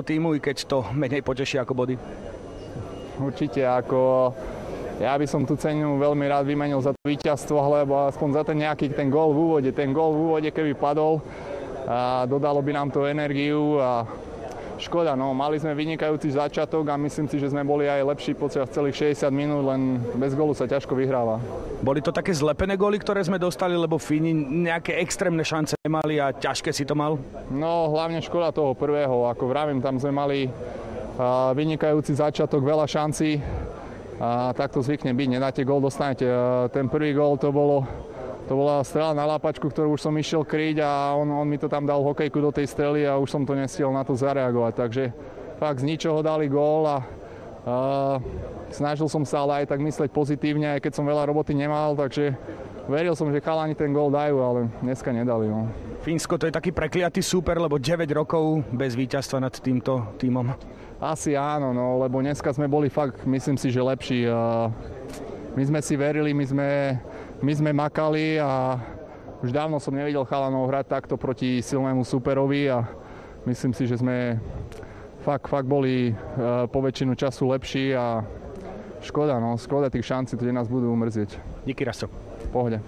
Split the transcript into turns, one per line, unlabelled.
týmu, i keď to menej poteší ako body?
Určite, ako ja by som tú cenu veľmi rád vymenil za to víťazstvo, lebo aspoň za ten nejaký ten gól v úvode. Ten gól v úvode, keby padol, a dodalo by nám to energiu a škoda, no, mali sme vynikajúci začiatok a myslím si, že sme boli aj lepší počas celých 60 minút, len bez gólu sa ťažko vyhráva.
Boli to také zlepené góly, ktoré sme dostali, lebo Fíni nejaké extrémne šance nemali a ťažké si to mal?
No, hlavne škoda toho prvého, ako vravím, tam sme mali vynikajúci začiatok, veľa šancí a tak to zvykne byť, nedáte gól, dostanete. Ten prvý gól to bola strela na lápačku, ktorú už som išiel kryť a on mi to tam dal hokejku do tej strely a už som to nestihol na to zareagovať. Takže fakt z ničoho dali gól a snažil som sa ale aj tak mysleť pozitívne, aj keď som veľa roboty nemal, takže veril som, že chalani ten gól dajú, ale dneska nedali. No.
Fínsko to je taký prekliatý súper, lebo 9 rokov bez víťazstva nad týmto tímom.
Asi áno, no, lebo dneska sme boli fakt, myslím si, že lepší. My sme si verili, my sme makali a už dávno som nevidel chalanov hrať takto proti silnému superovi a myslím si, že sme fakt boli po väčšinu času lepší a škoda tých šancí, ktoré nás budú mrzieť.
Díky, Rasto.
V pohode.